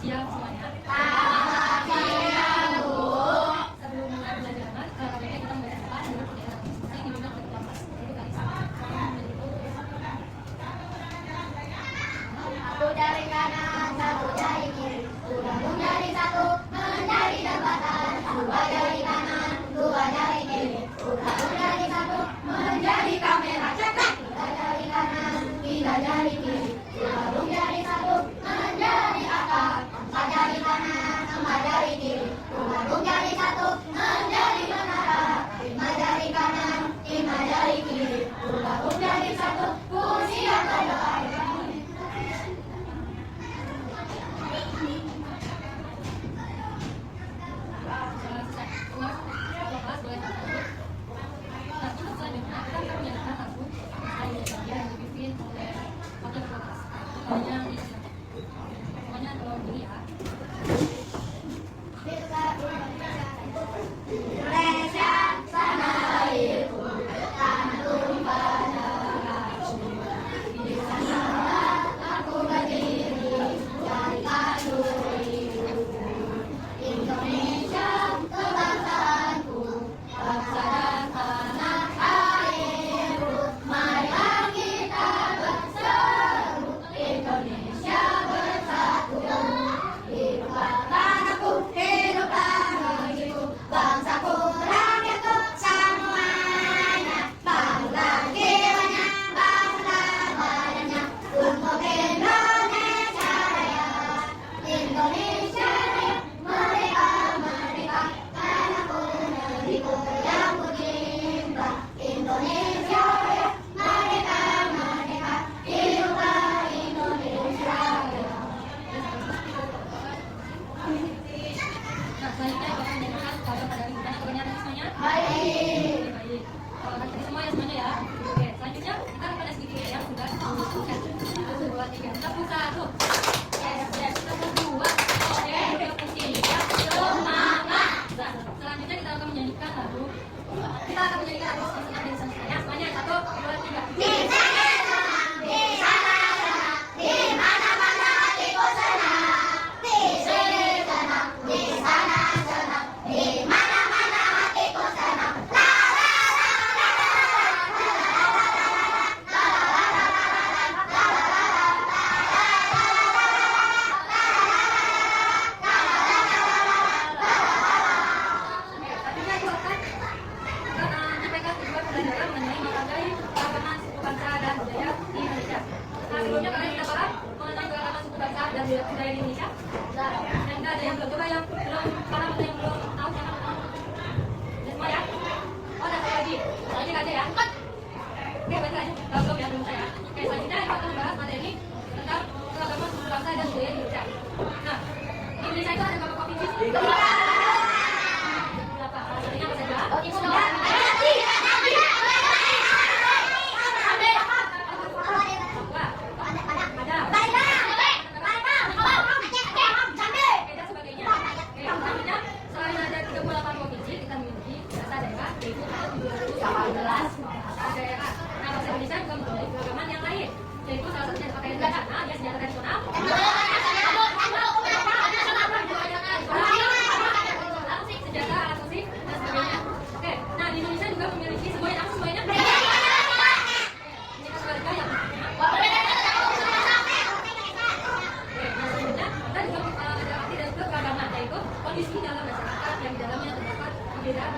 Siap semuanya. Sebelum mulai pelajaran, kayaknya kita membaca dulu ya. Saya diminta berkelas. Itu kali Satu jari kanan, satu jari kiri, gabung jadi satu, menjadi jembatan. Dua jari kanan, dua jari kiri, gabung jadi satu, menjadi kamera. Cepat! Tiga jari kanan, tiga jari kiri, gabung jadi satu, menjadi atap. Empat jari kanan, empat jari kiri, gabung jadi satu, menjadi menara. Lima jari kanan, lima jari kiri, gabung jadi satu, kursi yang berdoa.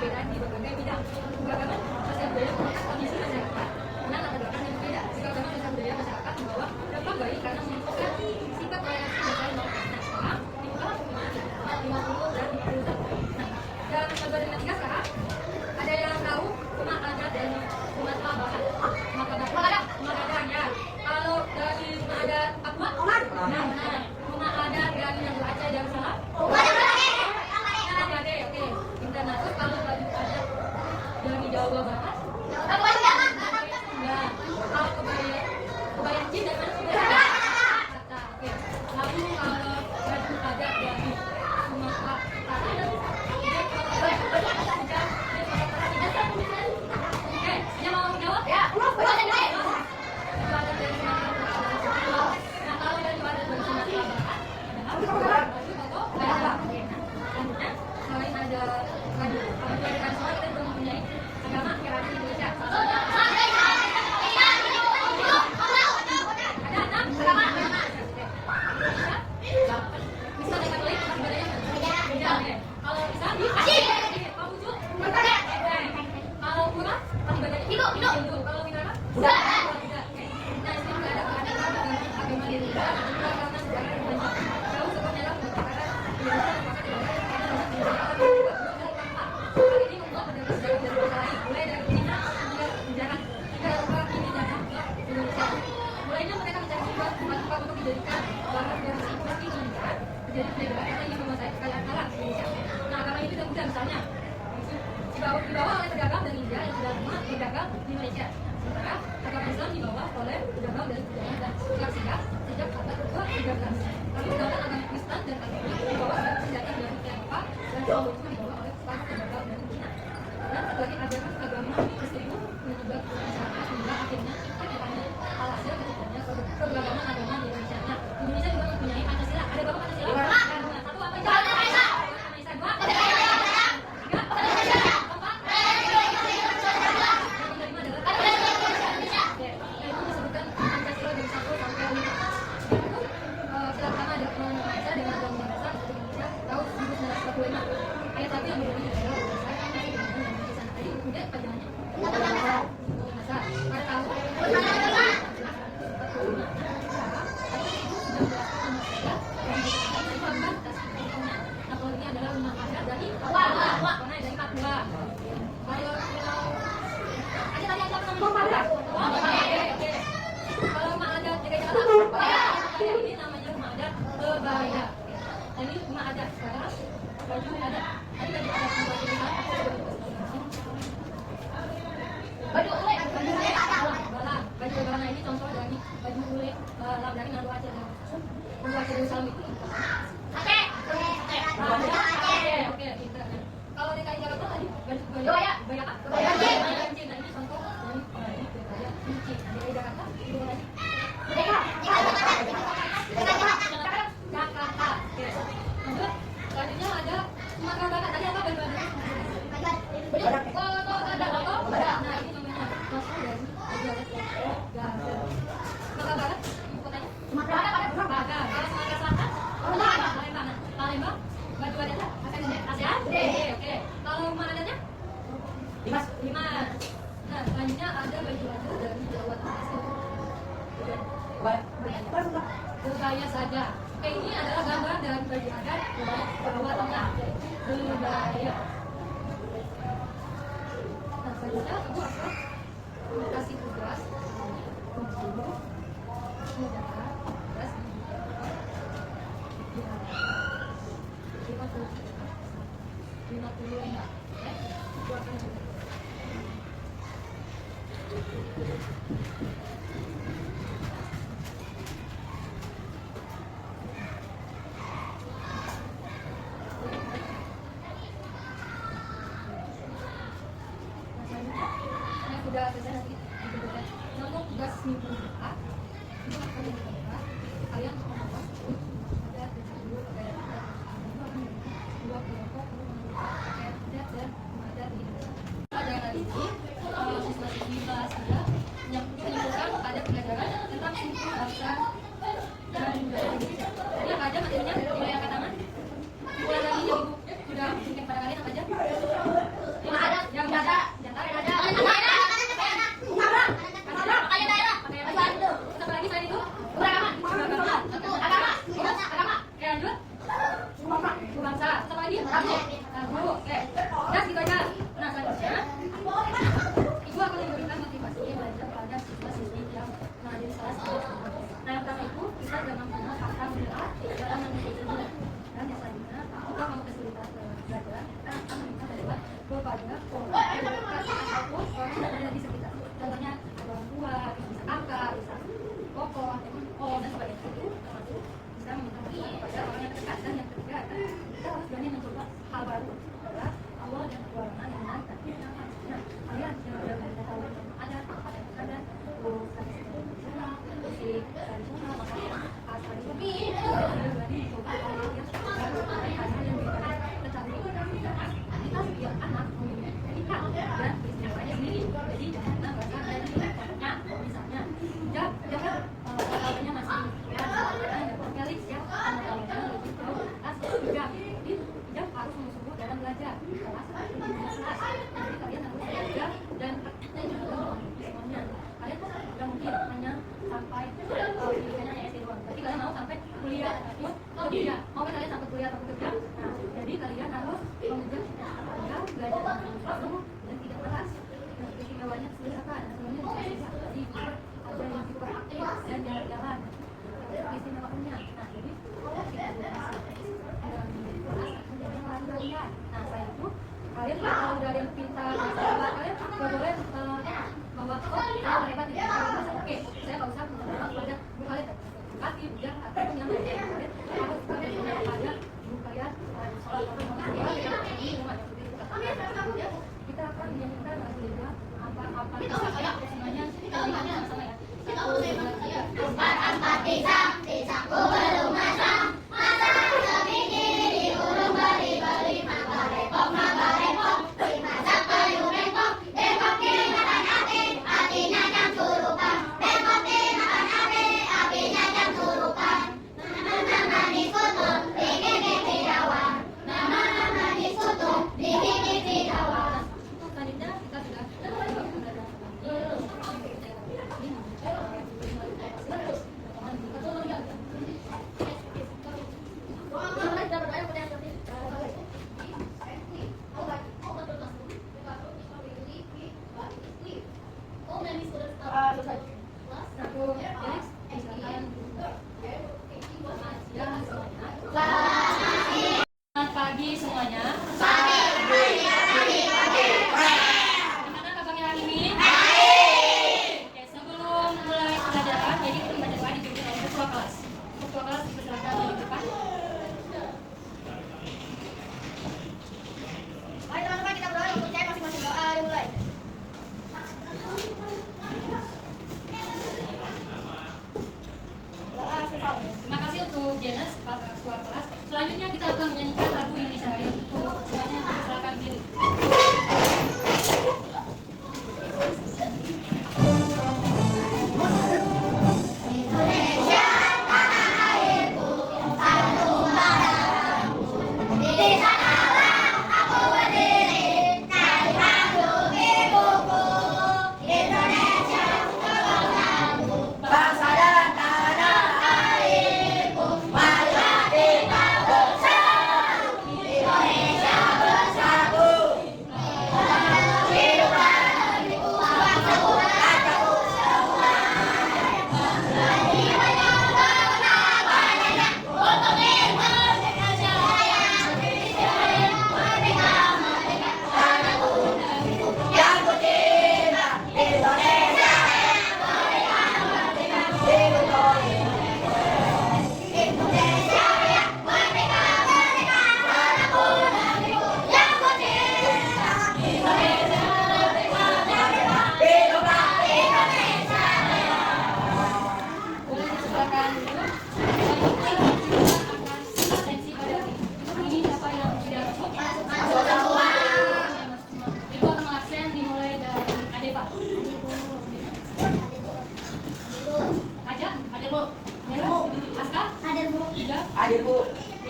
perbedaan di berbagai bidang. Keagamaan sosial budaya kondisi masyarakat. Nah, latar belakang yang berbeda. Keagamaan sosial budaya masyarakat membawa dampak baik karena menunjukkan sifat toleransi dan saling menghormati. Nah, sekarang dibuka hikmah 50 dan 51. Nah, dalam pelajaran dengan tiga sekarang ada yang tahu umat adat dan umat mabahan. Umat adat ya. Kalau dari umat adat Papua, umat adat dan yang Aceh Darussalam. Oke. Internet kalau baju adat dari Jawa Barat. jadi penyebaran karena ingin menguasai kekayaan alam di Indonesia. Nah, agama ini tidak mudah, misalnya dibawa oleh pedagang dari India yang sudah lama berdagang di Indonesia. Sementara agama Islam dibawa oleh pedagang dari Budaya dan Persia sejak abad ke-13. Lalu sedangkan agama Kristen dan Katolik dibawa oleh senjata dari Eropa dan Hinduisme dibawa oleh para pedagang dari Cina. Dan sebagai ajaran agama tersebut menyebar ke masyarakat hingga akhirnya terciptanya alhasil terciptanya keberagaman agama di Indonesia. Nah, Indonesia juga mempunyai Pancasila. Ada berapa Pancasila? Satu apa aja? Dua. Ayat 1 yang berbunyi adalah kemudian panjangannya pada tahun ini adalah rumah adat dari Papua dari Papua. Kalau ada tadi apa namanya? Oke. Kalau rumah adat DKI Jakarta, ini namanya rumah adat Bebaya. Ini rumah adat sekarang baju adat. Tadi baju adat baju bala ini contoh dari baju ule dari Nado Aceh. Nado Aceh Darussalam itu. Oke, pintar. Kalau DKI Jakarta tadi baju baya apa? Baya cincin. Nah, ini contoh dari baya cincin. DKI Jakarta itu tadi. Jakarta. Oke. Lanjut. Selanjutnya ada Sumatera Barat. Tadi apa baju ada? Foto. Nah, ini namanya contoh dari baju adat Sumatera Barat. Kotanya Sumatera Barat. Kalau Sumatera Selatan, Palembang. Baju adatnya ASEAN. Oke. Kalau rumah adatnya? Dimas. Nah, selanjutnya ada baju adat dari Jawa Tengah. Budaya saja. Oke, ini adalah gambar dari baju adat Jawa Tengah. Budaya. Nah, selanjutnya aku akan kasih tugas untuk mengerjakan tugas 50 enggak? Aku akan sudah selesai nanti untuk tugas minggu depan itu akan dilakukan kalian membuat ada 70 dua kelompok adat dan adat di Indonesia. Pada hari ini siswa-siswi kelas 3 menyimpulkan ada pelajaran tentang suku bangsa dan budaya Indonesia. Jadi apa aja materinya mulai angkat tangan. Simpulan dari ibu sudah mungkin pada kalian apa aja? Yang adat, yang ada, dan jalan-jalan. Istimewaannya. Nah, jadi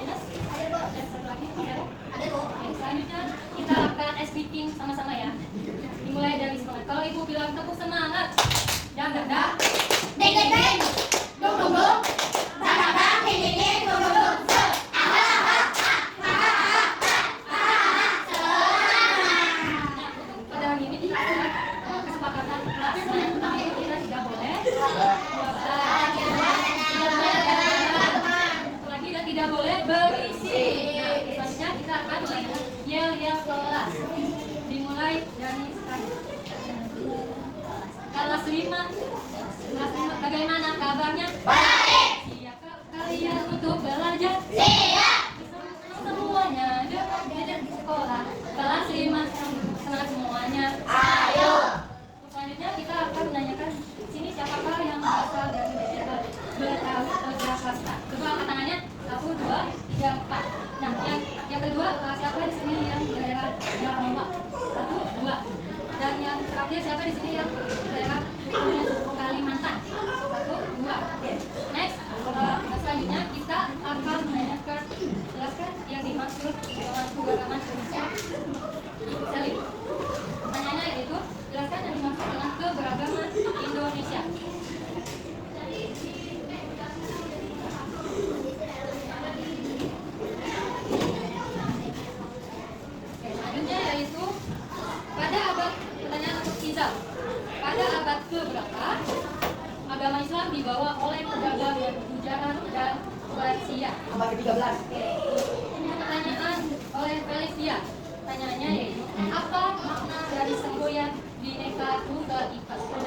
Jenas? Dan satu lagi ada? Ada Bu. Oke, selanjutnya kita akan speaking sama-sama ya. Dimulai dari semangat. Kalau ibu bilang tepuk semangat, dang dang dang, Deng deng deng, dung dung dung, dang dang dang, ding ding ding, dung dung dung, se, aha aha aha aha aha semangat. pada hari ini kita kesepakatan kelas yang pertama itu kita tidak boleh lagi dan tidak boleh berisi. Nah, selanjutnya kita akan yel kelas. Dimulai dari sekarang. Kelas 5, bagaimana kabarnya? Baik, Siapkah kalian untuk belajar? siap, Semuanya belajar di sekolah. Kelas 5, semangat semuanya. ayo. Selanjutnya kita akan menanyakan sini siapakah yang berasal dari daerah Betawi. Kedua angkat tangannya 1, 2, 3, 4. Nah, yang kedua siapa di sini yang daerah Jawa? 1, 2. Dan yang terakhir siapa di sini yang daerah Kalimantan? 1, 2. Next, selanjutnya kita akan menanyakan, jelaskan yang dimaksud dengan keberagaman Indonesia. Salim. Pertanyaannya yaitu jelaskan yang dimaksud dengan keberagaman Indonesia. Selanjutnya yaitu pada abad, pertanyaan untuk Izal. Pada abad keberapa agama Islam dibawa oleh pedagang Gujarat dan Persia? Abad ke-13. Pertanyaan oleh Felicia. Pertanyaannya yaitu apa makna dari semboyan Bhinneka Tunggal Ika? Untuk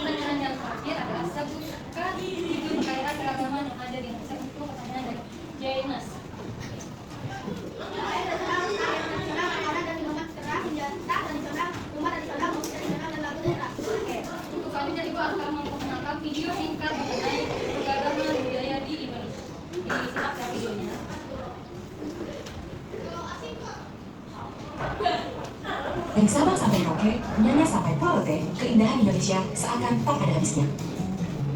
pertanyaan yang terakhir adalah sebutkan tujuh kekayaan keragaman yang ada di Indonesia. Untuk pertanyaan dari Jainas. Untuk selanjutnya Ibu akan memperkenalkan video singkat mengenai keragaman budaya di Indonesia. Disimak ya videonya. Dari Sabang sampai Merauke, Menyanyi sampai Pulau Rote, keindahan Indonesia seakan tak ada habisnya.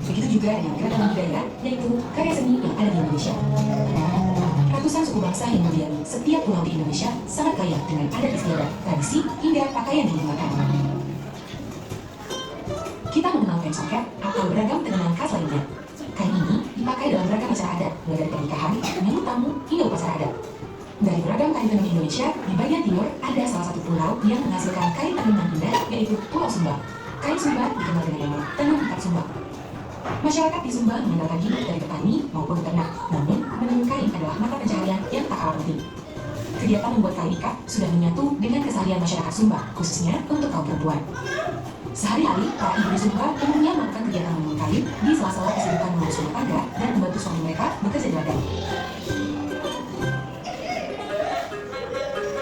Begitu juga dengan keragaman budaya, yaitu karya seni yang ada di Indonesia. Ratusan suku bangsa yang mendiami setiap pulau di Indonesia sangat kaya dengan adat istiadat, tradisi, hingga pakaian yang digunakan. Kita mengenal kain soket atau beragam tenganan khas lainnya. Kain ini dipakai dalam beragam acara adat, mulai dari pernikahan, menyambut tamu, hingga upacara adat. Dari beragam kain tenun Indonesia, di bagian timur ada salah satu pulau yang menghasilkan kain tenun yang indah, yaitu Pulau Sumba. Kain Sumba dikenal dengan nama tenun ikat Sumba. Masyarakat di Sumba mengandalkan hidup dari petani maupun peternak, namun menenun kain adalah mata pencaharian yang tak kalah penting. Kegiatan membuat kain ikat sudah menyatu dengan keseharian masyarakat Sumba, khususnya untuk kaum perempuan. Sehari-hari, para ibu di Sumba umumnya melakukan kegiatan menenun kain di sela-sela kesibukan mengurus rumah tangga dan membantu suami mereka bekerja di ladang.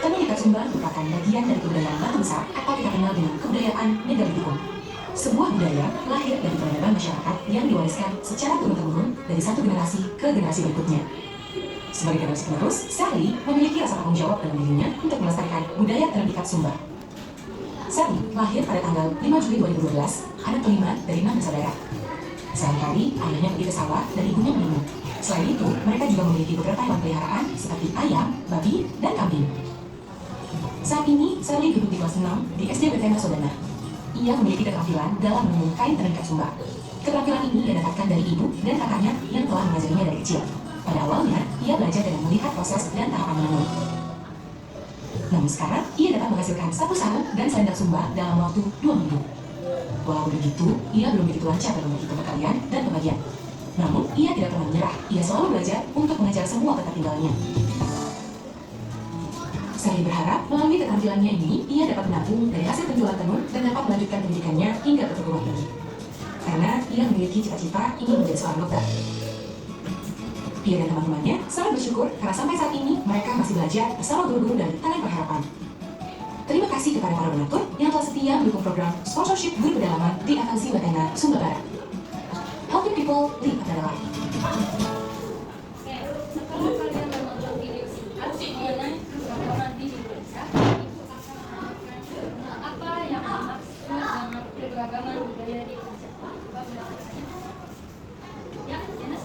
Tenun ikat Sumba merupakan bagian dari kebudayaan Batu Besar atau kita kenal dengan kebudayaan Megalitikun. Sebuah budaya lahir dari peradaban masyarakat yang diwariskan secara turun-temurun dari satu generasi ke generasi berikutnya. Sebagai generasi penerus, Sally memiliki rasa tanggung jawab dalam dirinya untuk melestarikan budaya tenun ikat Sumba. Sally lahir pada tanggal 5 Juli 2012, anak kelima dari 6 bersaudara. Sehari-hari, ayahnya pergi ke sawah dan ibunya menenun. Selain itu, mereka juga memiliki beberapa hewan peliharaan seperti ayam, babi, dan kambing. Saat ini, Sally duduk di kelas 6 di SD Bethena Sodana. Ia memiliki keterampilan dalam menenun kain tenun ikat Sumba. Keterampilan ini ia dapatkan dari ibu dan kakaknya yang telah mengajarinya dari kecil. Pada awalnya, ia belajar dengan melihat proses dan tahapan menenun. Namun sekarang, ia dapat menghasilkan satu sarung dan selendang Sumba dalam waktu 2 minggu. Walaupun begitu, ia belum begitu lancar dalam mengikuti pekerjaan dan pembagian. Namun, ia tidak pernah menyerah. Ia selalu belajar untuk mengajar semua tempat tinggalnya. Sally berharap melalui keterampilannya ini, ia dapat menabung dari hasil penjualan tenun dan dapat melanjutkan pendidikannya hingga ke perguruan tinggi. Karena ia memiliki cita-cita ingin menjadi seorang dokter. Ia dan teman-temannya sangat bersyukur karena sampai saat ini mereka masih belajar bersama guru-guru dari Tangan Pengharapan. Terima kasih kepada para donatur yang telah setia mendukung program sponsorship guru pedalaman di FLC Bethena, Sumba Barat. Helping people live a better life. Oke, setelah kalian menonton video singkat mengenai keragaman di Indonesia, Ibu akan menjelaskan apa yang dimaksud dengan keberagaman budaya di Indonesia. Coba belajarnya. Ya, Jenas.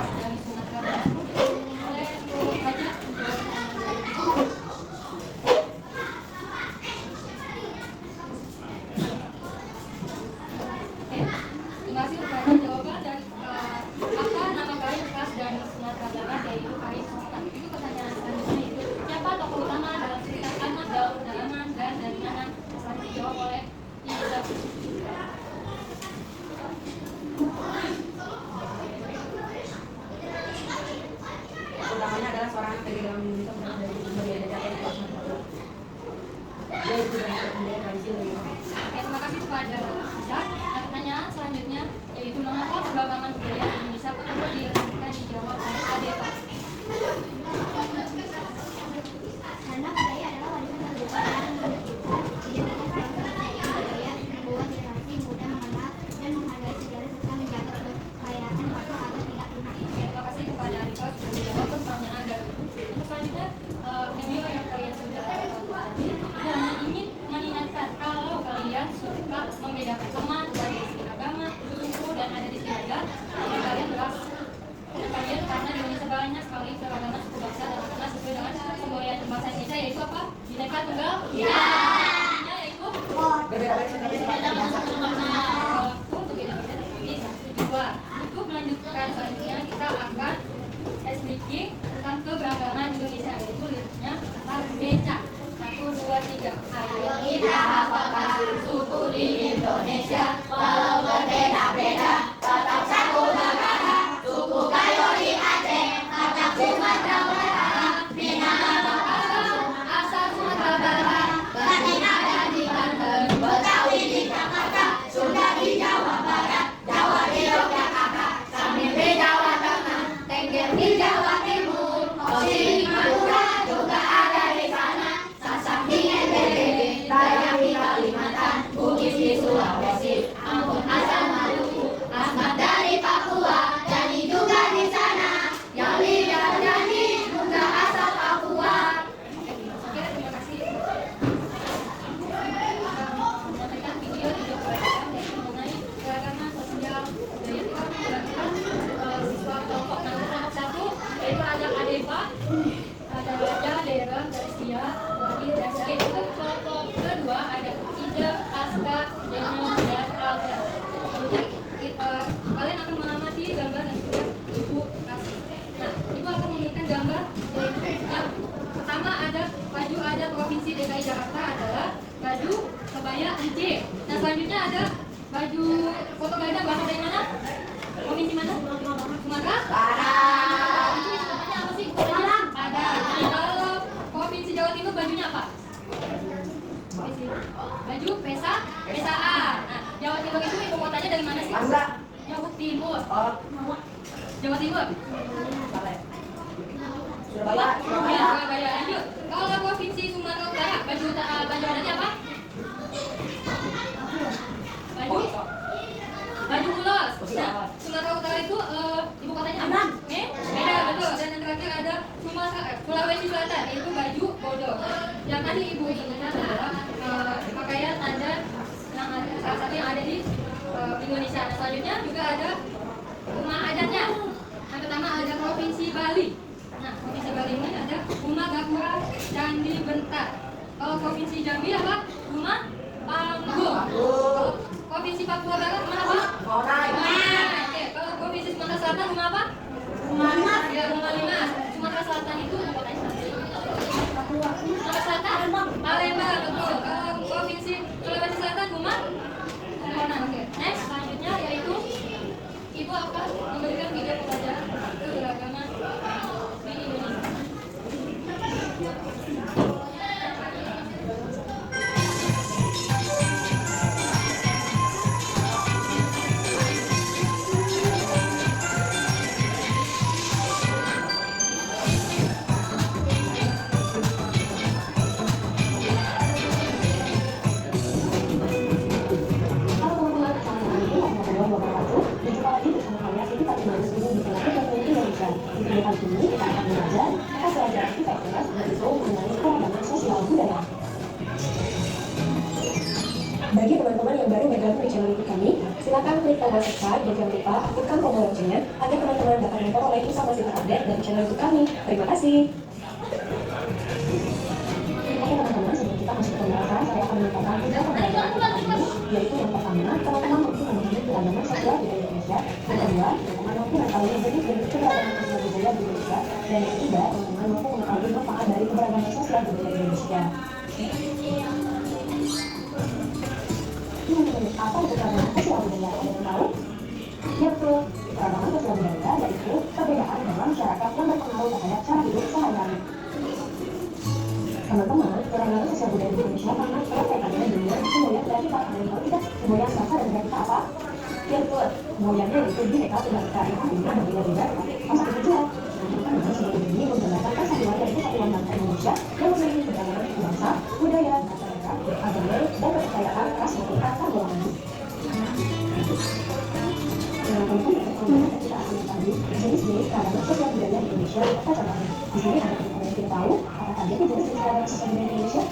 dari Sumatera Barat. Boleh untuk baca. Oke, terima kasih kepada jawaban dan apa nama kain khas dari Sumatera Barat, yaitu kain sultan. Itu pertanyaan selanjutnya, yaitu siapa tokoh utama dalam cerita Anak Daud Dalaman dan dari mana? Selanjutnya dijawab oleh Iza. Utamanya adalah seorang anak dari dalam Indonesia dari budaya Jawa yang kuat. Dia itu dari budaya tradisi dari Oke, terima kasih kepada Iza. Pertanyaan selanjutnya yaitu mengapa keragaman budaya Indonesia perlu dilakukan dijawab oleh Adeva. Karena budaya adalah warisan terbuka yang identitas budaya membuat generasi muda mengenal dan menghargai sejarah serta menjaga kekayaan bangsa agar tidak punah. Terima kasih kepada Adeva sudah menjawab pertanyaan dari selanjutnya video yang kalian sudah tonton tadi dan ingin mengingatkan kalau kalian suka membedakan teman dari segi agama, suku dan adat istiadat, jadi kalian beras kalian karena di Indonesia banyak sekali keragaman suku bangsa dan karena sesuai dengan semboyan bahasa Indonesia yaitu apa? Bhinneka Tunggal Ika. Artinya yaitu berbeda-beda tetapi sifatnya biasa. untuk beda-beda tapi satu jua. Untuk melanjutkan selanjutnya kita akan speaking tentang keberagaman Indonesia, yaitu liriknya kata beca. 1, 2, 3. Ayo kita hafalkan suku di Indonesia, walau berbeda-beda tetap satu negara. Suku Gayo di Aceh, Batak Sumatera Utara, Minangkabau asal Sumatera Barat, Batak ada di Banten, Betawi di Jakarta, Sunda di Jawa Barat, Jawa di Yogyakarta, Samir di Jawa Tengah, Tengger di Jawa Timur, Osi di Madura juga ada di sana, Sasak di NTB, Dayak di Kalimantan, Bugis di Sulawesi, Ambon asal Maluku, Asmat dari Papua, Jani juga di sana, Yali dan Jani juga asal Papua. Oke, terima kasih. Menyampaikan video mengenai keragaman sosial budaya kita menggunakan siswa kelompok kelompok 1 yaitu ada Adeva, ada Raja, Dera, Garcia, Wahid, dan Syed. Untuk kelompok kedua ada Ida, Aska, Jena, dan Alda. Kalian akan mengamati gambar dan juga Ibu kasih. Nah, Ibu akan memberikan gambar yang pertama ada baju adat Provinsi DKI Jakarta adalah baju kebaya Aceh. Nah, selanjutnya ada baju foto gadang berasal dari mana? Provinsi mana? Sumatera Barat. Itu sebenarnya apa sih? Ada. Kalau Provinsi Jawa Timur bajunya apa? Baju pesaan. Nah, Jawa Timur itu ibu kotanya dari mana sih? Madura. Jawa Timur. Oh, Jawa Timur. Surabaya. Surabaya. Lanjut. Kalau Provinsi Sumatera Utara, baju adatnya apa? Baju ulos. Nah, Sumatera Utara itu ibu kotanya apa? Beda, betul. Dan yang terakhir ada Sulawesi Selatan, yaitu baju bodoh. Yang tadi ibu sebutkan adalah pakaian adat yang ada, salah satu yang ada di Indonesia. Nah, selanjutnya juga ada rumah adatnya. Yang pertama ada Provinsi Bali. Nah, Provinsi Bali ini ada Rumah Gapura Candi Bentar. Kalau Provinsi Jambi apa? Rumah Panggung. Kalau Provinsi Papua Barat rumah apa? Korai. Oke. Kalau Provinsi Sumatera Selatan rumah apa? Rumah Limas. Ya, Rumah Limas. Sumatera Selatan itu kotanya mana sih? Sumatera Selatan Palembang, betul. Kalau Provinsi Sulawesi Selatan rumah Monas. Oke. Next, selanjutnya yaitu Ibu akan memberikan video pembelajaran keberagaman di Indonesia. Bagi teman-teman yang baru bergabung di channel YouTube kami, Silakan klik tombol subscribe dan jangan lupa aktifkan tombol loncengnya agar teman-teman dapat memperoleh informasi terupdate dari channel YouTube kami. Terima kasih. Oke teman-teman, sebelum kita masuk ke pembahasan, saya akan menyampaikan beberapa pembelajaran kita ini, yaitu yang pertama, teman-teman mampu memahami keragaman sosial budaya Indonesia. Yang kedua, teman-teman mampu mengetahui jenis-jenis keragaman sosial budaya di Indonesia. Dan yang ketiga, teman-teman mampu mengetahui manfaat dari keberagaman sosial budaya Indonesia. Apa itu keragaman sosial budaya? Ada yang tahu? Ya betul, keragaman sosial budaya yaitu perbedaan dalam masyarakat yang berpengaruh terhadap cara hidup sehari-hari. Teman-teman, keragaman sosial budaya di Indonesia karena erat kaitannya dengan kemuliaan dari para penduduk kita, kemuliaan bangsa dan negara kita apa? Ya betul, kemuliaannya itu bineka tunggal ika yang artinya berbeda-beda tetapi satu tujuan. Teman-teman, sebelum ini menggambarkan kesatuan dari kesatuan bangsa Indonesia yang memiliki keragaman bangsa, budaya, agama, dan kepercayaan ras maupun antar golongan. Teman-teman, kita akan mengetahui jenis-jenis keragaman sosial budaya di Indonesia. Apa contohnya? Di sini ada teman-teman yang kita tahu apa saja sih jenis keragaman sosial budaya di Indonesia?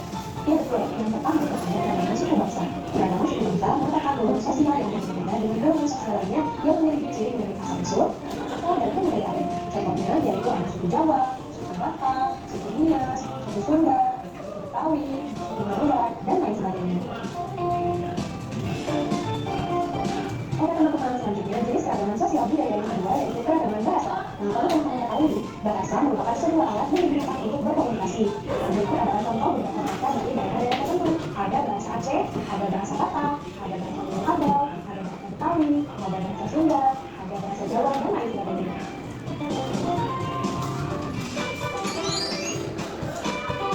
Ya betul, yang pertama ada keragaman suku bangsa. Keragaman suku bangsa merupakan golongan sosial yang berbeda dengan golongan sosial lainnya yang memiliki ciri memiliki asal-usul atau dan kebudayaan. Contohnya yaitu ada suku Jawa, suku Batak, suku Nias, suku Sunda, suku Betawi, suku Madura, dan lain sebagainya. Oke teman-teman, selanjutnya jenis keragaman sosial budaya yang kedua yaitu keragaman bahasa. Nah, kalau teman-teman ketahui, bahasa merupakan sebuah alat yang digunakan untuk berkomunikasi. Berikut adalah contoh beberapa bahasa dari daerah-daerah tertentu. Ada bahasa Aceh, ada bahasa Batak, ada bahasa Minangkabau, ada bahasa Betawi, ada bahasa Sunda, ada bahasa Jawa, dan lain sebagainya.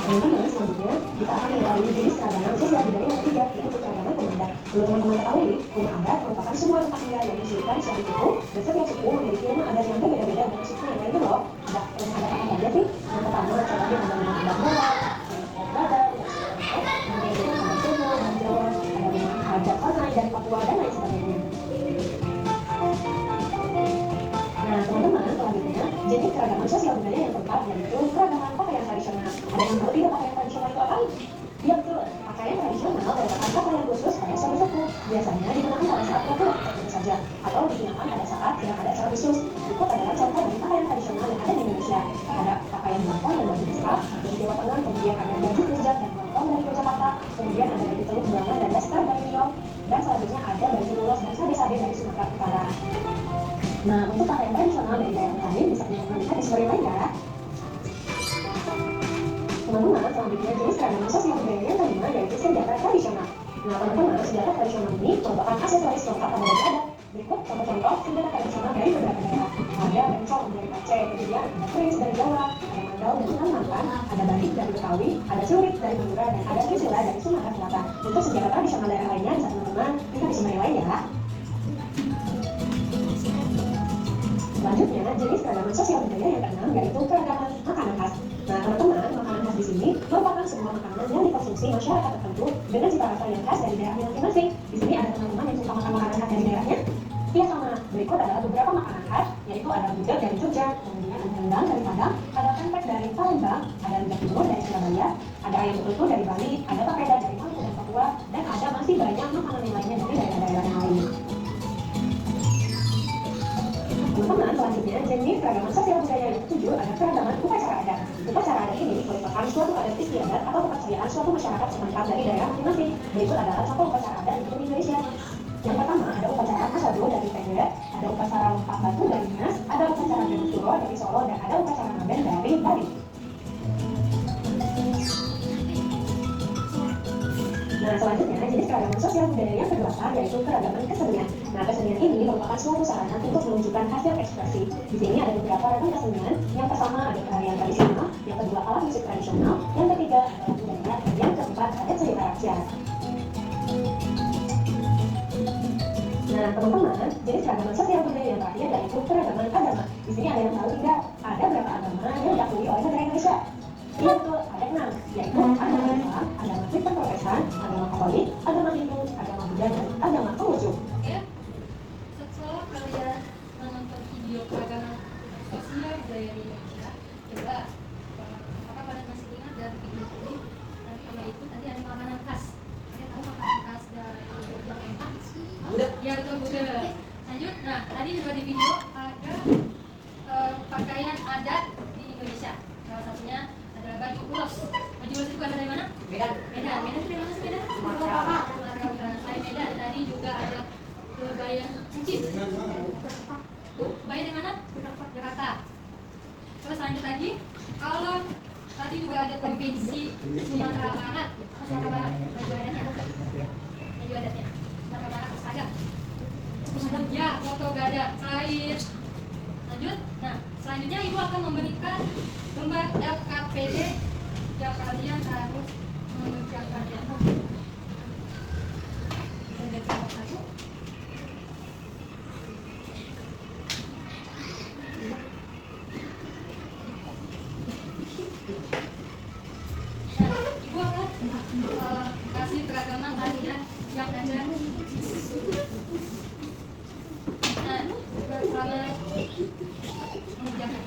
Teman-teman, selanjutnya kita akan mengetahui jenis keragaman sosial budaya yang ketiga, yaitu keragaman rumah adat. Perlu teman-teman ketahui, rumah adat merupakan sebuah tempat tinggal yang disusun secara suku, dan setiap suku memiliki rumah adat yang berbeda-beda dengan suku yang lainnya loh. Ada rumah adat apa saja sih? Yang pertama, contohnya ada rumah adat Jawa, ada adat Sunda, dan Jawa, ada rumah adat Panai dari Papua, dan lain sebagainya. Nah, teman-teman, selanjutnya jenis keragaman sosial budaya yang keempat yaitu keragaman pakaian tradisional. Ada yang tahu tidak pakaian tradisional itu apa? Ya betul, pakaian tradisional merupakan pakaian khusus pada suatu suku. Biasanya digunakan pada saat pelakuan tertentu saja, atau digunakan pada saat yang ada acara khusus. Berikut adalah contoh dari pakaian tradisional yang ada di Indonesia. Ada pakaian belakang dan baju besar dari Jawa Tengah, kemudian ada baju kerja dan belakang dari Yogyakarta, kemudian ada baju teluk Belangan dan daster dari Riau, dan selanjutnya ada baju ulos dan sade-sade dari Sumatera Utara. Nah, untuk pakaian tradisional dari daerah lain bisa teman-teman lihat di sumber lain ya. Teman-teman, selanjutnya jenis keragaman sosial budaya yang kelima yaitu senjata tradisional. Nah, teman-teman, senjata tradisional ini merupakan aksesoris lengkap pada baju adat. Berikut contoh-contoh senjata tradisional dari beberapa daerah. Ada bencong dari Aceh, kemudian ada keris dari Jawa, ada mandau dari Kalimantan, ada batik dari Betawi, ada celurit dari Madura, dan ada trisula dari Sumatera Selatan. Untuk senjata tradisional daerah lainnya bisa teman-teman lihat di sumber lain ya. Selanjutnya, jenis keragaman sosial budaya yang keenam yaitu keragaman makanan khas. Nah, teman-teman, makanan khas di sini merupakan sebuah makanan yang dikonsumsi masyarakat tertentu dengan cita rasa yang khas dari daerahnya masing-masing. Di sini ada teman-teman yang suka makan makanan khas dari daerahnya. Iya sama. Berikut adalah beberapa makanan khas, yaitu ada gudeg dari Jogja, kemudian ada rendang dari Padang, ada pempek dari Palembang, ada rujak timur dari Surabaya, ada ayam betutu dari Bali, ada papeda dari Maluku dan Papua, dan ada masih banyak makanan yang lainnya dari daerah-daerah yang lain. Teman-teman, selanjutnya jenis keragaman sosial budaya yang ketujuh ada keragaman upacara adat. Upacara adat ini merupakan suatu adat istiadat atau kepercayaan suatu masyarakat setempat dari daerah masing-masing. Berikut adalah contoh upacara adat di Indonesia. Yang pertama ada upacara Kasado dari PW, ada upacara Lompat Batu dari Dinas, ada upacara Gedung dari Solo, dan ada upacara Ngaben dari Bali. Nah, selanjutnya jenis keragaman sosial budaya yang kedelapan yaitu keragaman kesenian. Nah, kesenian ini merupakan suatu sarana untuk menunjukkan hasil ekspresi. Di sini ada beberapa ragam kesenian. Yang pertama ada tarian tradisional, yang kedua alat musik tradisional, yang ketiga adalah budaya, dan yang keempat ada cerita rakyat. Nah, teman-teman, jenis keragaman sosial budaya yang terakhir yaitu keragaman agama. Di sini ada yang tahu tidak? Ada berapa agama yang diakui oleh negara Indonesia? Iya betul, ada 6, yaitu agama Islam, agama Kristen Protestan, agama Katolik, agama Hindu, agama Buddha, dan agama Konghucu. Ya, setelah kalian menonton video keragaman sosial budaya di Indonesia, coba apakah kalian masih ingat dari video ini? Dan kalau itu tadi ada makanan khas. Kalian tahu makanan khas dari Yogyakarta? Ya betul, pakaian adat di Indonesia. Salah satunya adalah baju ulos. Baju ulos itu berasal dari mana? Medan. Medan. Medan itu dari mana sih Medan? Sumatera. Sumatera Utara. Selain Medan, tadi juga ada kebaya cincin. Kebaya dari mana? Jakarta. Terus lanjut lagi, kalau tadi juga ada provinsi Sumatera Barat. Sumatera Barat, baju adatnya. Baju adatnya. Sumatera Barat seragam. Ya, foto gada kain. Lanjut. Nah, selanjutnya ibu akan memberikan lembar LKPD yang kalian harus mengerjakannya. Nah, ibu akan kasih keragaman kalian yang ada. Nah, selamat mengerjakan.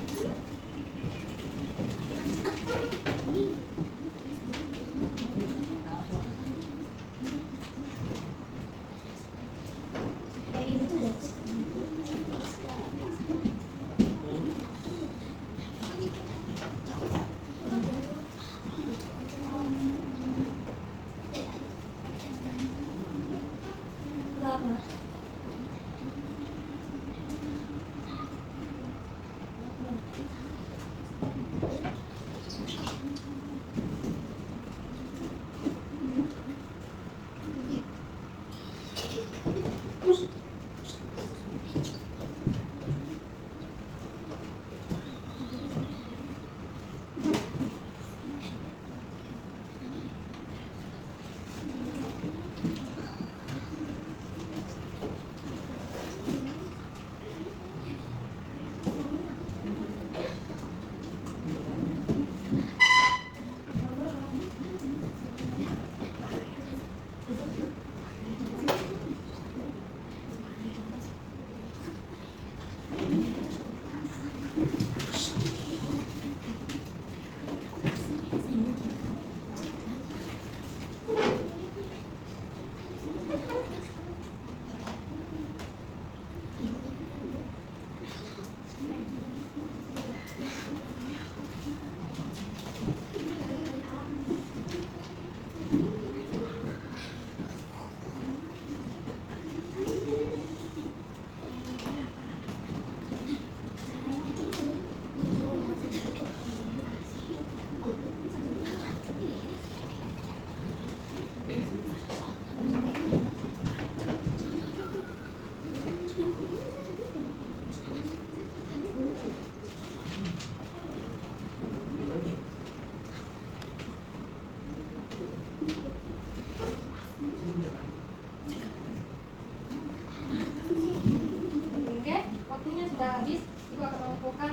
Oke, waktunya sudah habis. Ibu akan mengumpulkan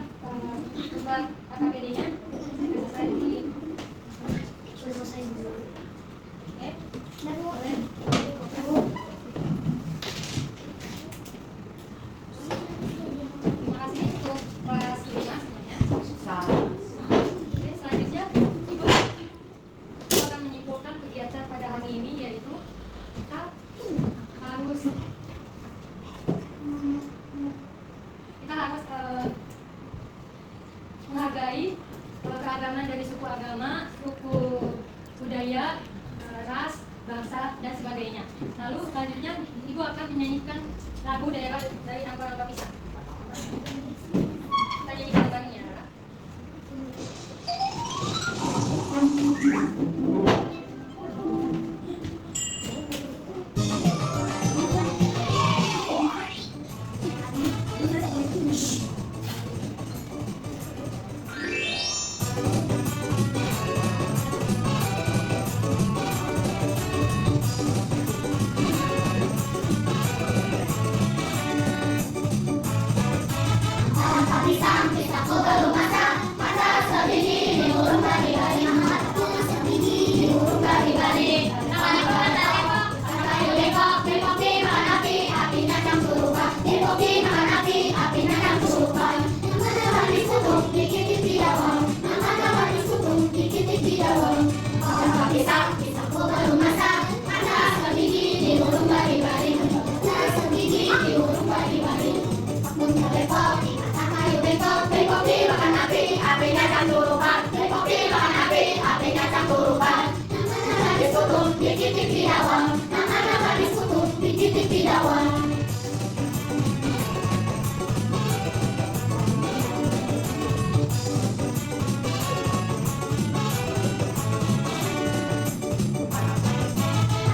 lembar AKPD-nya. Selesai di Selesai dulu. Oke, Boleh. terima kasih untuk kelas 5 semuanya. Oke, selanjutnya Ibu akan menyimpulkan kegiatan pada hari ini, yaitu kita harus menghargai keagamaan dari suku agama, suku budaya, ras, bangsa, dan sebagainya. Lalu selanjutnya Ibu akan menyanyikan lagu daerah dari Angkara Pisang. Kita nyanyikan lagunya. kerupan. Nama-nama diskutu dikit-dikit didawa. Nama-nama diskutu dikit-dikit didawa.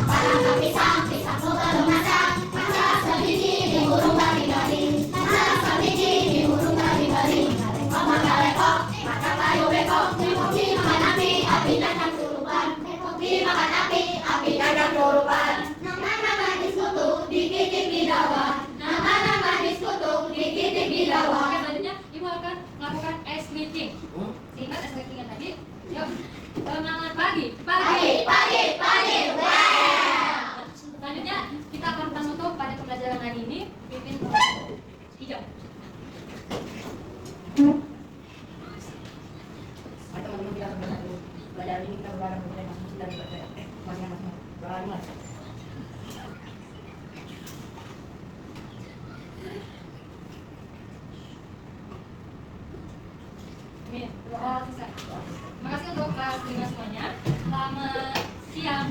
Apalagi pisang, pisang lu belum masak. Masak sebiji diurung garing-garing. Masak sebiji diurung garing-garing. Ngomong galekok, makan kayu bekok. Bekok dimakan api, api dagang kerupan. Bekok dimakan api, api dagang kerupan. Nama-nama diskutu dikit-dikit didawa. Nama-nama diskutu dikit-dikit didawa. Oke, selanjutnya Ibu akan melakukan ice meeting. Ingat ice meeting yang tadi? Yuk, semangat pagi. Pagi, pagi, pagi. Selanjutnya kita akan menutup pada pembelajaran hari ini. Pimpin hijau. Mari teman-teman kita sebentar dulu. Belajar ini kita berbareng mulai masing-masing dari masing-masing. Berlari mulai. Amin. Doa selesai. Terima kasih untuk kelas 5 semuanya. Selamat siang.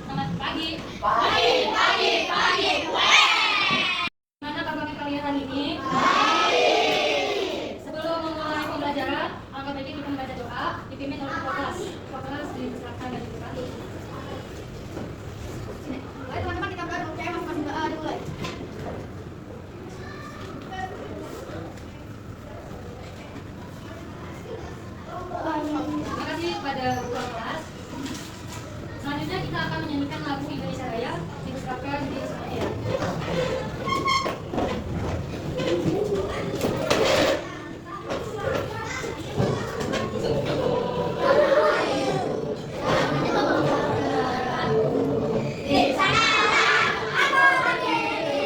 Selamat pagi. Pagi, pagi, pagi. Gimana kabarnya kalian hari ini? Sebelum memulai pembelajaran, alangkah baiknya kita membaca doa dipimpin oleh ketua kelas. Ketua kelas dipersilakan dan diberkati. Ayo teman-teman kita berdoa masing-masing doa dimulai. Terima kasih kepada ketua kelas. Selanjutnya kita akan menyanyikan lagu Indonesia Raya dipersilakan di semuanya. Di sana aku berdiri,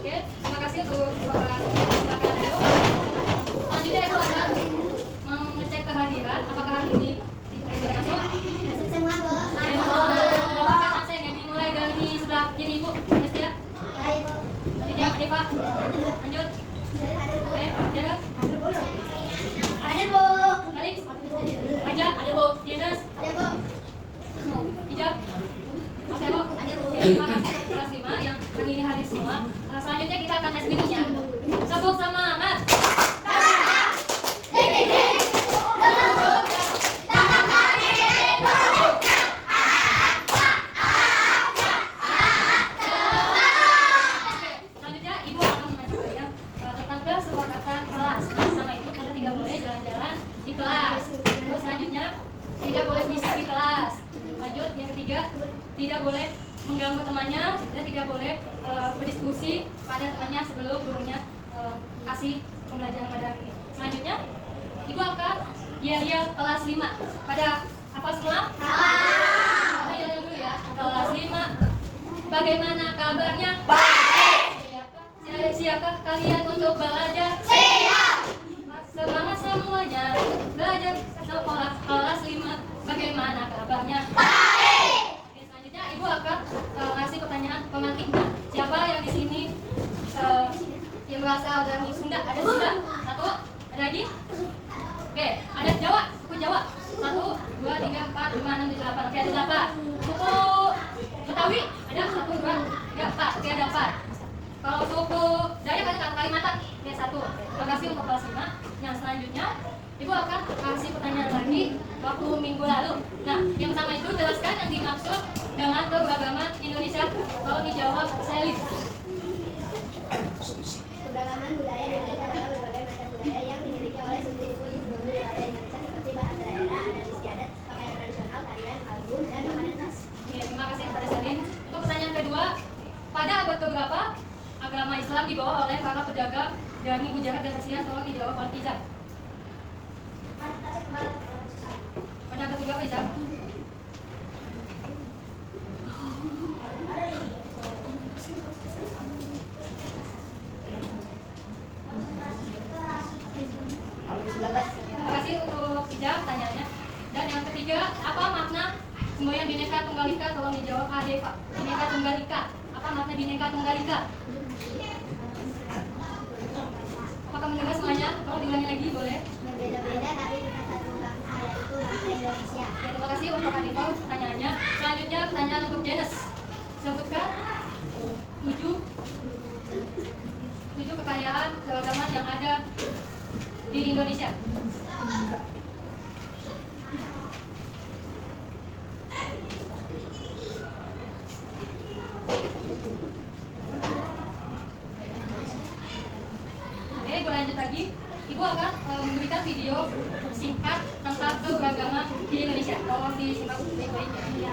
Oke, terima kasih untuk ketua kelas. Silakan dulu. Selanjutnya Ibu akan mengecek kehadiran. Apakah hari ini sudah masuk? semua Bu. Bapak absen yang dimulai dari sebelah kiri Ibu. Ya, tidak, Pak. Lanjut. Oke, jaga. Ada Bu. Alex. Raja, ada Bu. Dinas. Ada Bu. Hijab. Oke, Bu. Terima kasih kelas 5 yang hari ini hari semua. Selanjutnya kita akan tes meetingnya. Sebut semangat. Selanjutnya Ibu akan mengajarkan tentang kesepakatan kelas. Sama itu kita tidak boleh jalan-jalan di kelas. Terus selanjutnya tidak boleh bisik di kelas. Lanjut yang ketiga, tidak boleh mengganggu temannya dan tidak boleh berdiskusi pada temannya sebelum gurunya kasih pembelajaran pada hari ini. Selanjutnya Ibu akan yel-yel kelas 5 pada apa semua? Ayo dulu ya. Kelas 5. Bagaimana kabarnya? Siapkah kalian untuk belajar? Semangat semuanya. Belajar sekolah kelas 5. Bagaimana kabarnya? Oke, selanjutnya Ibu akan ngasih pertanyaan pemantiknya. Siapa yang di sini yang berasal dari Sunda? Ada Sunda? Satu. Ada lagi? Oke, ada Jawa, suku Jawa. 1, 2, 3, 4, 5, 6, 7, 8. Oke, ada 8. Suku Betawi ada 1, 2, 3, 4. Oke, ada 4. Kalau suku Dayak ada Kalimantan. Oke, 1. Terima kasih untuk kelas 5. Yang selanjutnya Ibu akan kasih pertanyaan lagi waktu minggu lalu. Nah, yang pertama itu jelaskan yang dimaksud dengan keberagaman Indonesia. Kalau dijawab, saya lihat. Keberagaman budaya Indonesia. apa agama Islam dibawa oleh para pedagang dari Gujarat dan Persia? Tolong dijawab oleh Iza. Pendapat kedua apa, Iza? Terima kasih untuk Iza pertanyaannya. Dan yang ketiga, apa makna semboyan Bhinneka Tunggal Ika? Tolong dijawab Ade, Pak. Bhinneka Tunggal Ika. Apa makna Bhinneka Tunggal Ika? Apakah mendengar semuanya? Tolong diulangi lagi, boleh? Berbeda-beda tapi kita satu bangsa, yaitu bangsa Indonesia. Ya, terima kasih untuk Ade pertanyaannya. Selanjutnya pertanyaan untuk Dennis. Sebutkan tujuh kekayaan keagamaan yang ada di Indonesia. Oke, gue lanjut lagi. Ibu akan memberikan video singkat tentang keberagaman di Indonesia. Tolong disimak baik-baik. Ya.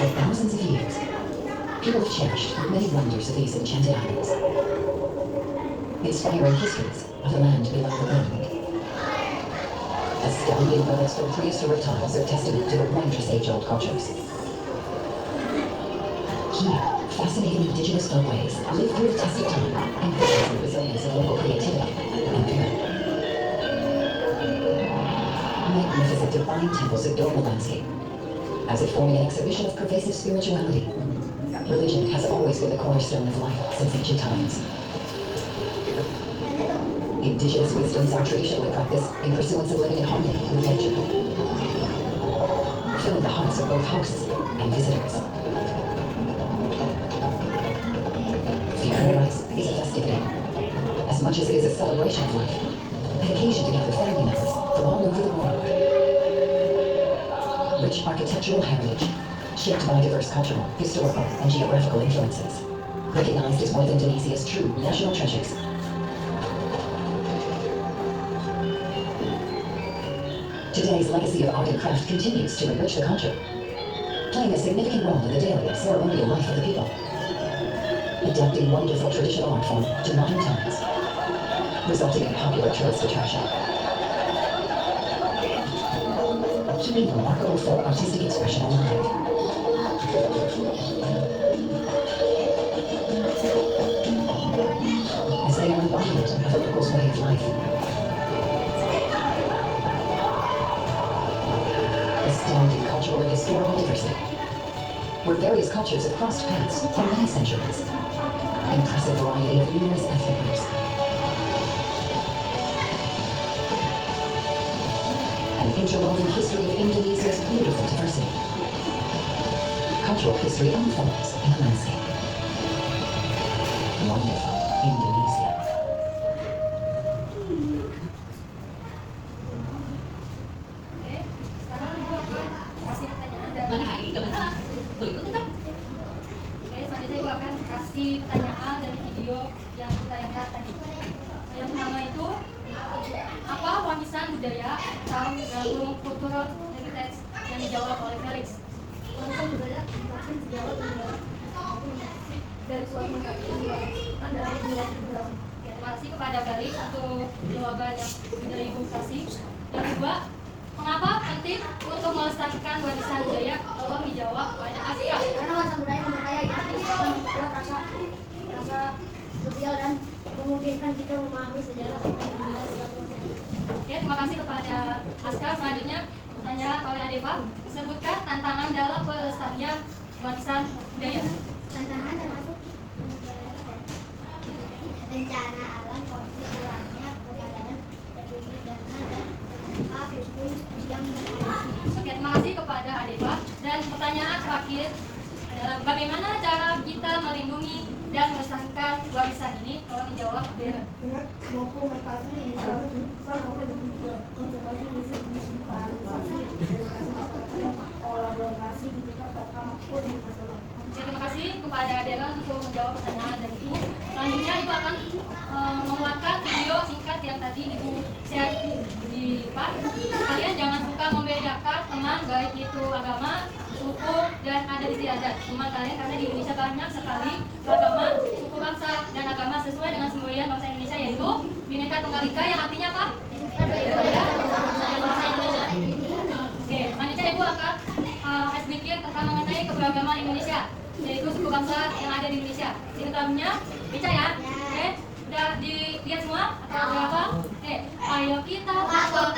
For thousands of years, people have cherished many wonders of these enchanted islands, inspiring histories of the land below the ground. Astounding birds from prehistoric times are testament to the wondrous age-old cultures. Here, fascinating indigenous folkways live through the test of time, emphasizing the resilience of local creativity and beauty. Magnificent divine temples adorn the landscape, as if forming an exhibition of pervasive spirituality. Religion has always been the cornerstone of life since ancient times. Indigenous wisdoms are traditionally practiced in pursuance of living in harmony with nature, filling the hearts of both hosts and visitors. Paradise is a festive day, as much as it is a celebration of life, an occasion to gather family members from all over the world. Rich architectural heritage, shaped by diverse cultural, historical, and geographical influences, recognized as one of Indonesia's true national treasures. Today's legacy of art and craft continues to enrich the culture, playing a significant role in the daily and ceremonial life of the people, adapting wonderful traditional art form to modern times, resulting in popular tourist attraction. Keeping remarkable folk artistic expression alive. As they are embodiment of a local's way of life. Astounding cultural and historical diversity, where various cultures have crossed paths for many centuries. Impressive variety of numerous ethnic groups. An interwoven history of Indonesia's beautiful diversity. Cultural history unfolds in the landscape. Wonderful Indonesia. Oke, sekarang Ibu akan kasih pertanyaan dari Oke, selanjutnya Ibu akan kasih pertanyaan dari video yang kita lihat tadi. Yang pertama itu, apa warisan budaya atau gabung cultural heritage yang dijawab oleh Felix? Warisan budaya masih dijawab dari suatu kan dari budaya. Terima kasih kepada Felix untuk jawaban yang sudah Ibu kasih. Yang kedua, mengapa penting untuk melestarikan warisan budaya? Tolong dijawab oleh Asia. Karena warisan budaya memperkaya kita membuat rasa sosial dan memungkinkan kita memahami sejarah budaya. Oke, terima kasih kepada Aska. Selanjutnya, pertanyaan oleh Adeva. Sebutkan tantangan dalam pelestarian warisan budaya. Tantangan termasuk bencana alam, konflik ulangnya, keberadaan tertutup dana dan apapun yang Oke, terima kasih kepada Adeva. Dan pertanyaan terakhir adalah bagaimana cara kita melindungi dan melestarikan warisan ini? Tolong dijawab, Bera. Dengan dokumentasi kolaborasi gitu kan pun Oke, terima kasih kepada Dera untuk menjawab pertanyaan dari Ibu. Selanjutnya Ibu akan mengeluarkan video singkat yang tadi Ibu share di depan. Kalian jangan suka itu agama, suku, dan ada istiadat. Cuma kalian karena di Indonesia banyak sekali agama, suku, bangsa, dan agama sesuai dengan semboyan bangsa Indonesia, yaitu Bhinneka Tunggal Ika, yang artinya apa? Bangsa Indonesia. Oke, selanjutnya Ibu akan sedikit tentang mengenai keberagaman Indonesia, yaitu suku bangsa yang ada di Indonesia. Ini dalamnya baca ya. Oke, udah dilihat semua atau berapa? Ayo kita pasukan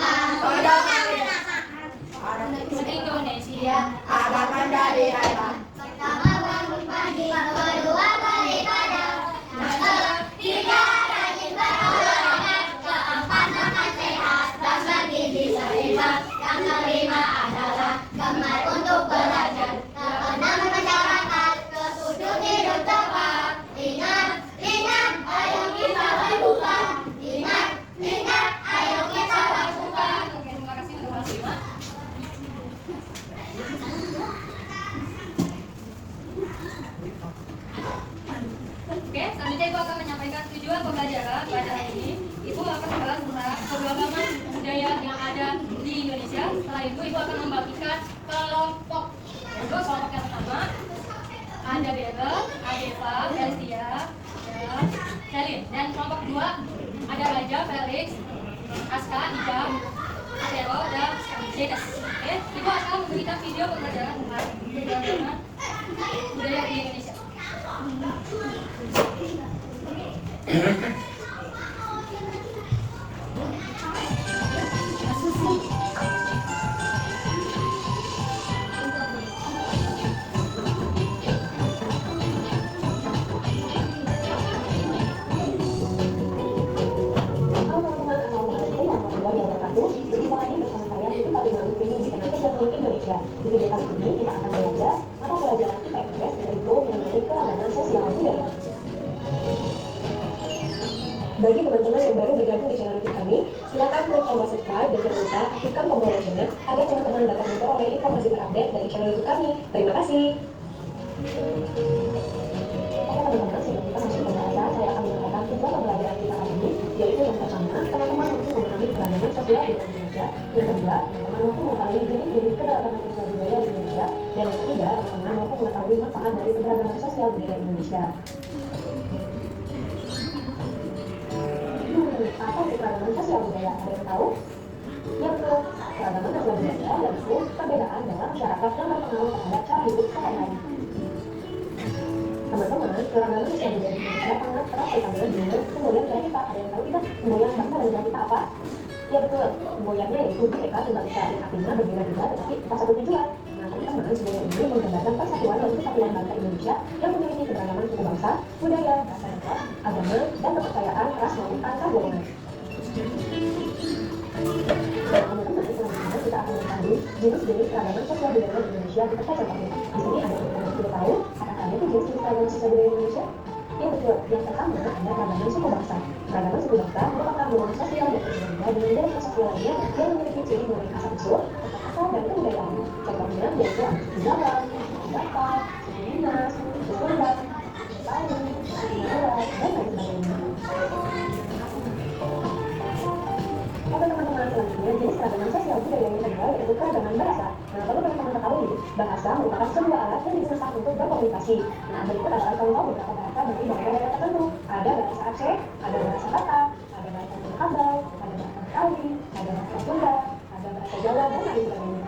Indonesia Agakan dari haiwan. Pertama bangun pagi, kedua beribadah, ketiga rajin berolahraga, keempat makan sehat dan bergizi seimbang, yang kelima adalah gemar untuk belajar, keenam masyarakat, ketujuh hidup tepat. Ingat, ingat, ayo kita berbuka. Ingat, ingat, ayo kita berbuka. Oke, terima kasih untuk kelas 5. Oke, selanjutnya Ibu akan menyampaikan tujuan pembelajaran pada hari ini. Ibu akan membahas tentang keberagaman budaya yang ada di Indonesia. Setelah itu Ibu akan membagikan kelompok. Untuk kelompok yang pertama ada Bella, Adeva, Elsia, dan Selin. Dan kelompok kedua ada Raja, Felix, Aska, Ija, Atero, dan Jedes. Oke, Ibu akan memberikan video pembelajaran tentang keberagaman budaya di Indonesia. Indonesia. Di video kali ini kita akan belajar mata pelajaran IPS yaitu mengenai keragaman sosial budaya. Bagi teman-teman yang baru bergabung di channel YouTube kami, silakan klik tombol subscribe dan jangan lupa aktifkan tombol loncengnya agar teman-teman dapat memperoleh informasi terupdate dari channel YouTube kami. Terima kasih. Oke teman-teman, sebelum kita masuk ke pembahasan, saya akan menyampaikan tujuan pembelajaran kita kali ini, yaitu yang pertama, teman-teman mampu memahami keragaman sosial di Indonesia. Yang kedua, teman-teman mampu mengetahui jenis-jenis keberagaman sosial budaya di Indonesia. Dan yang ketiga, teman-teman mampu mengetahui manfaat dari keberagaman sosial budaya Indonesia. Apa itu keragaman sosial budaya? Ada yang tahu? Ya betul, keragaman sosial budaya yaitu perbedaan dalam masyarakat yang berpengaruh terhadap cara hidup sehari-hari. Teman-teman, keragaman sosial budaya di Indonesia sangat erat kaitannya dengan semboyan budaya kita. Ada yang tahu tidak semboyan bangsa dan budaya kita apa? Ya betul, semboyannya yaitu Bhinneka Tunggal Ika, yang artinya berbeda-beda tetapi kita satu tujuan. Nah, teman-teman, semboyan ini menggambarkan persatuan dan kesatuan bangsa Indonesia yang memiliki keberagaman suku bangsa, budaya, bahasa daerah, agama, dan kepercayaan ras maupun antar golongan. Nah, teman-teman, selanjutnya kita akan mengetahui jenis-jenis keragaman sosial budaya di Indonesia. Kita contohnya. Di sini ada teman-teman sudah tahu apakah itu jenis-jenis keragaman sosial budaya di Indonesia? Ya betul, yang pertama ada keragaman suku bangsa. Keragaman suku bangsa merupakan golongan sosial yang berbeda dengan jenis sosial lainnya yang memiliki ciri mulai asal usul, asal dan kebudayaan. Contohnya yaitu suku Jawa, suku Batak, suku Minang, suku Sunda, suku Bali, suku Madura, dan lain sebagainya. Oke teman-teman, selanjutnya jenis keragaman sosial budaya yang kedua yaitu keragaman bahasa. Nah, perlu teman-teman ketahui, bahasa merupakan sebuah alat yang digunakan untuk berkomunikasi. Nah, berikut adalah contoh beberapa bahasa dari daerah tertentu. Ada bahasa Aceh, ada bahasa Batak, ada bahasa Minangkabau, ada bahasa Betawi, ada bahasa Sunda, ada bahasa Jawa, dan lain sebagainya.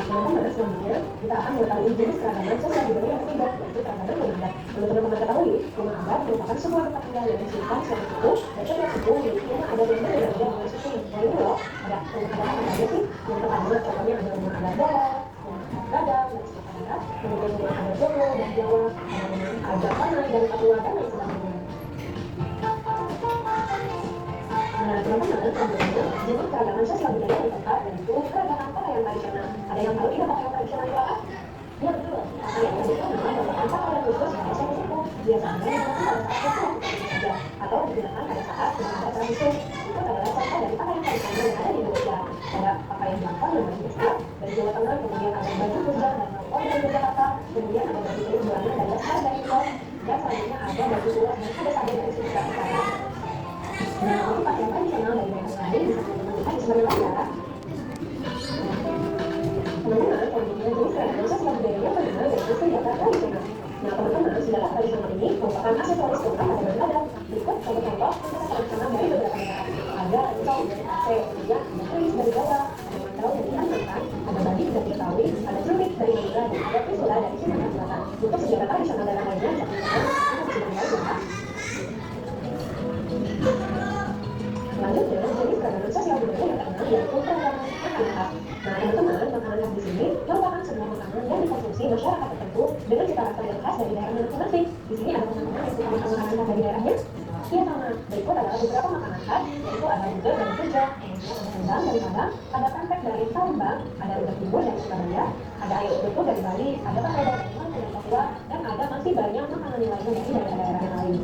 Teman-teman, selanjutnya kita akan mengetahui jenis keragaman sosial budaya yang ketiga, yaitu keragaman rumah adat. Perlu teman-teman ketahui, rumah adat merupakan sebuah tempat tinggal yang disesuaikan secara suku, dan setiap suku memiliki rumah adat yang berbeda-beda dengan suku. Nah ini loh, ada rumah adat apa saja sih? Yang pertama, contohnya ada rumah adat Dalam, rumah adat Gadang, dan Sumatera Barat, kemudian rumah adat Jolo dan Jawa, ada rumah adat Panai dan Papua, dan lain sebagainya. Nah, teman-teman, selanjutnya jenis keragaman sosial budaya yang keempat yaitu keragaman pakaian tradisional. Ada yang tahu tidak pakaian tradisional itu apa? Ya betul, pakaian tradisional merupakan pakaian khusus yang biasa suku. Biasanya digunakan pada saat sesuatu saja atau digunakan pada saat ada tradisi. Itu adalah contoh dari pakaian tradisional yang ada di Indonesia. Ada pakaian Lampang yang baju besar dari Jawa Tengah, kemudian ada baju Sunda dan Lampang dari Yogyakarta, kemudian ada baju kulit Belanda dan Lasar dari Lombok, dan selanjutnya ada baju luas dan ada saja dari Sumatera Utara. Nah, untuk pakaian tradisional dari daerah lain bisa Sebenarnya teman-teman, selanjutnya jenis keragaman sosial budaya yang kelima yaitu senjata tradisional. Nah, teman-teman, senjata tradisional ini merupakan aksesoris lengkap pada barang adat. Berikut contoh-contoh senjata tradisional dari beberapa negara. Ada encong dari Aceh, kemudian ada keris dari Jawa, ada mandau dari Kalimantan, ada badik dari Betawi, ada celurit dari Madura, dan ada trisula dari Sumatera Selatan. Untuk senjata tradisional daerah lainnya bisa digunakan untuk sebagai jumlah. Selanjutnya, jenis keragaman sosial budaya yang keenam yaitu keragaman makanan khas. Nah, teman-teman, makanan khas di sini merupakan sebuah makanan yang dikonsumsi masyarakat tertentu dengan cita rasa yang khas dari daerah masing-masing. Di sini ada teman-teman yang suka makan makanan khas dari daerahnya? Iya sama. Berikut adalah beberapa makanan khas, yaitu ada udang dari Jogja, kemudian ada rendang dari Padang, ada pempek dari Palembang, ada udang timur dari Surabaya, ada ayam betutu dari Bali, ada papeda dari Maluku dan Papua, dan ada masih banyak makanan yang lainnya dari daerah-daerah yang lain.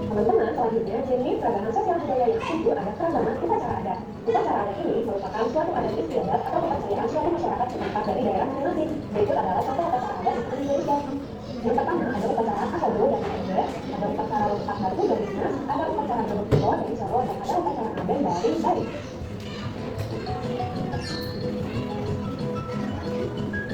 Teman-teman, selanjutnya jenis keragaman sosial budaya yang ketujuh ada keragaman upacara adat. Upacara adat ini merupakan suatu adat istiadat atau kepercayaan suatu masyarakat setempat dari daerah masing-masing. Berikut adalah contoh upacara adat di Indonesia. Yang pertama ada upacara Asobo dari Aceh, ada upacara Lompat Batu dari Dinas, ada upacara Gebek Tigo dari Solo, dan ada upacara Aben dari Bali.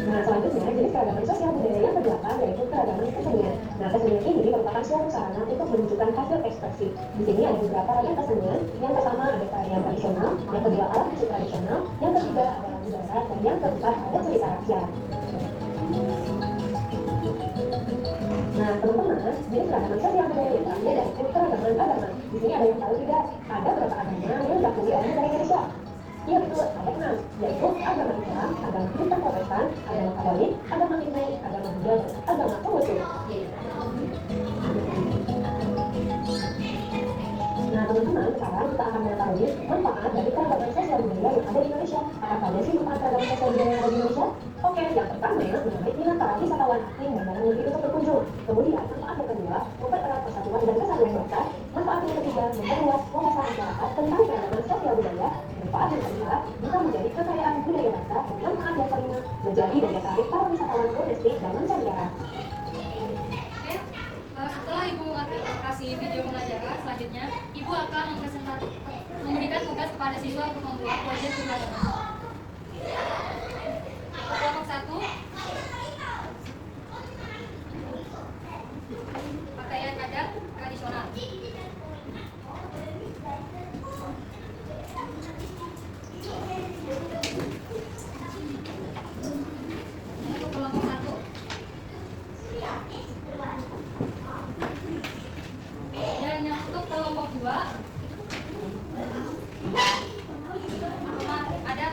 Nah, selanjutnya jenis keragaman sosial budaya yang kedelapan yaitu keragaman kesenian. Nah, kesenian ini merupakan suatu sarana untuk menunjukkan hasil ekspresi. Di sini ada beberapa ragam kesenian. Yang pertama ada tarian tradisional, yang kedua alat musik tradisional, yang ketiga ada lagu daerah, dan yang keempat ada cerita rakyat. Nah, teman-teman, jenis keragaman sosial budaya yang terakhir yaitu keragaman agama. Di sini ada yang tahu tidak? Ada beberapa agama yang diakui oleh negara Indonesia. Iya betul, ada 6, yaitu agama Islam, agama Kristen Protestan, agama Katolik, agama Hindu, agama Buddha, dan agama Konghucu. Nah, teman-teman, sekarang kita akan mengetahui manfaat dari keragaman sosial budaya yang ada di Indonesia. Apa saja sih manfaat keragaman sosial budaya yang ada di Indonesia? Oke, yang pertama menarik minat para wisatawan asing dan dalam negeri untuk berkunjung. Kemudian, manfaat yang kedua, mempererat persatuan dan kesatuan bangsa. Manfaat yang ketiga, memperluas wawasan masyarakat tentang keragaman sosial budaya. Manfaat yang keempat, bisa menjadi kekayaan budaya bangsa. Dan manfaat yang kelima, menjadi daya tarik para wisatawan domestik dan mancanegara. Oke, setelah Ibu kasih video pengajaran, selanjutnya Ibu akan memberikan tugas kepada siswa untuk membuat proyek tugas. Kelompok 1, pakaian adat tradisional. Untuk kelompok 1. Dan yang untuk kelompok 2 ada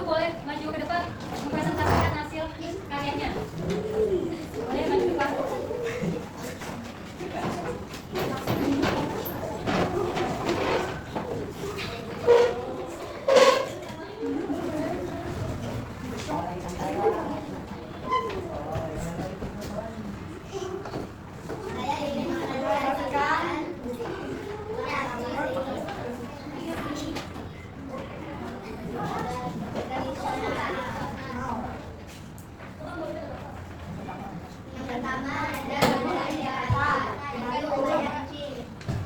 boleh maju ke depan mempresentasikan hasil karyanya. Boleh maju ke depan. Saya ingin mempresentasikan yang pertama ada budaya Jakarta, yang kedua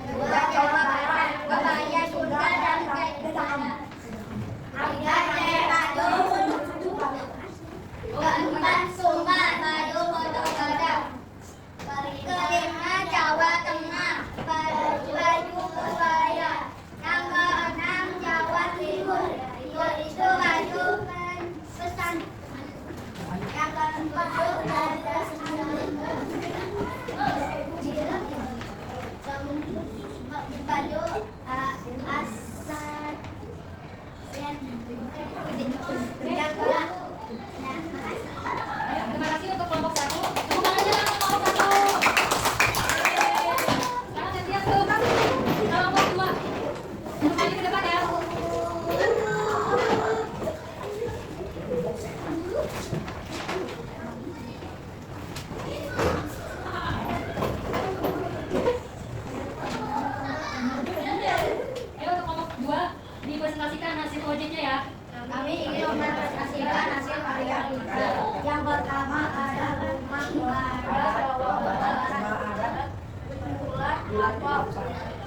kedua Jawa Barat, kebaya Sunda dan Kaitan. Tiga Badung, keempat Sumba, Badung, Kota Padang. Kelima Jawa Tengah, baju kebaya. Yang keenam Jawa Timur, yaitu baju pesan. Yang keempat baju asal. Yang Terima kasih untuk kelompok 1. Tepuk tangannya untuk kelompok 1. Sekarang gantian ke kelompok 2. Kembali ke depan ya. Ayo untuk kelompok 2 dipresentasikan hasil proyeknya ya. kami ingin mempresentasikan hasil karya kita. Yang pertama ada rumah ibadah,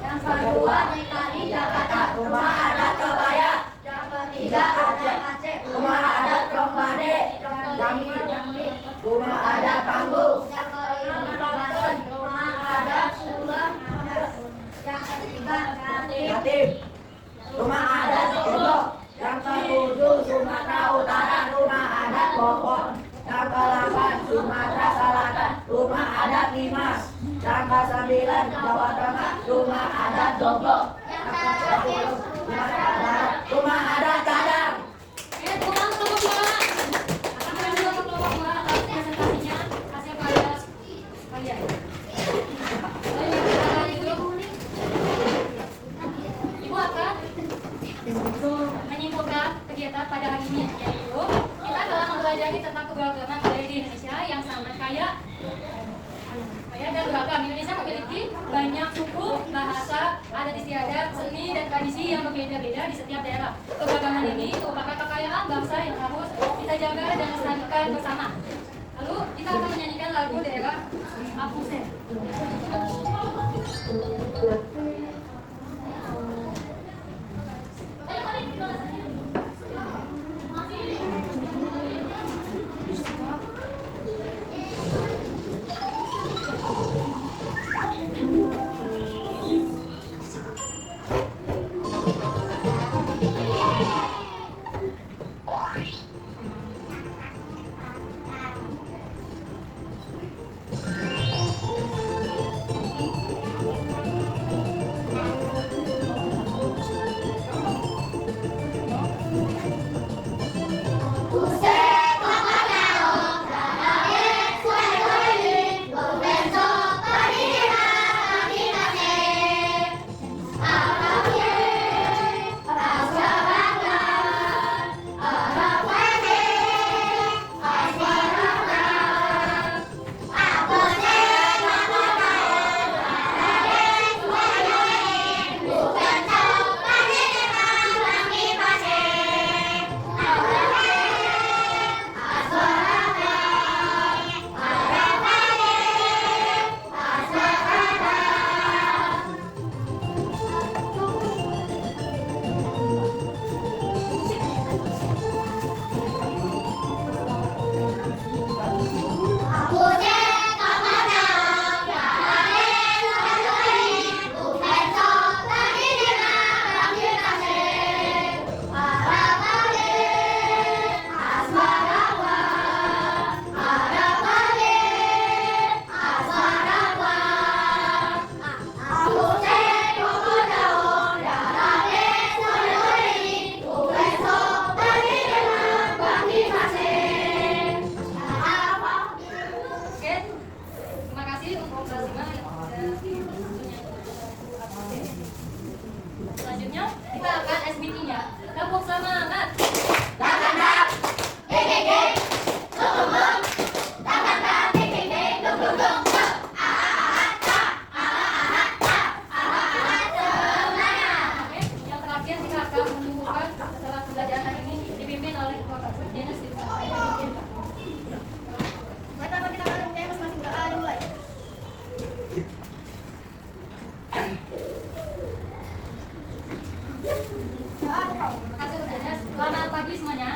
yang kedua DKI Jakarta, rumah adat kebaya. Yang ketiga ada Aceh, rumah adat Rombade, rumah adat Panggung. Yang kelima Banten, rumah adat Sunda. Yang ketiga Jatim, rumah adat Lombok. Yang ketujuh Sumatera Utara, rumah adat Bogor. Yang ke-8 Sumatera Selatan, rumah adat Limas. Yang ke-9 Jawa Tengah, rumah adat Joglo. Yang ke-10 Sumatera Barat, rumah adat Cadang. Oke, tepuk tangan untuk kelompok 2. Akan kembali untuk kelompok 2 atas presentasinya hasil karya kalian. Ayo kita lanjut dulu. Ibu akan menyimpulkan kegiatan pada hari ini, yaitu kita telah mempelajari tentang keberagaman budaya di Indonesia yang sangat kaya dan beragam. Indonesia memiliki banyak suku, bahasa, adat istiadat, seni, dan tradisi yang berbeda-beda di setiap daerah. Keberagaman ini merupakan kekayaan bangsa yang harus kita jaga dan lestarikan bersama. Lalu kita akan menyanyikan lagu daerah Apusen. Terima kasih kerjanya. Selamat pagi semuanya.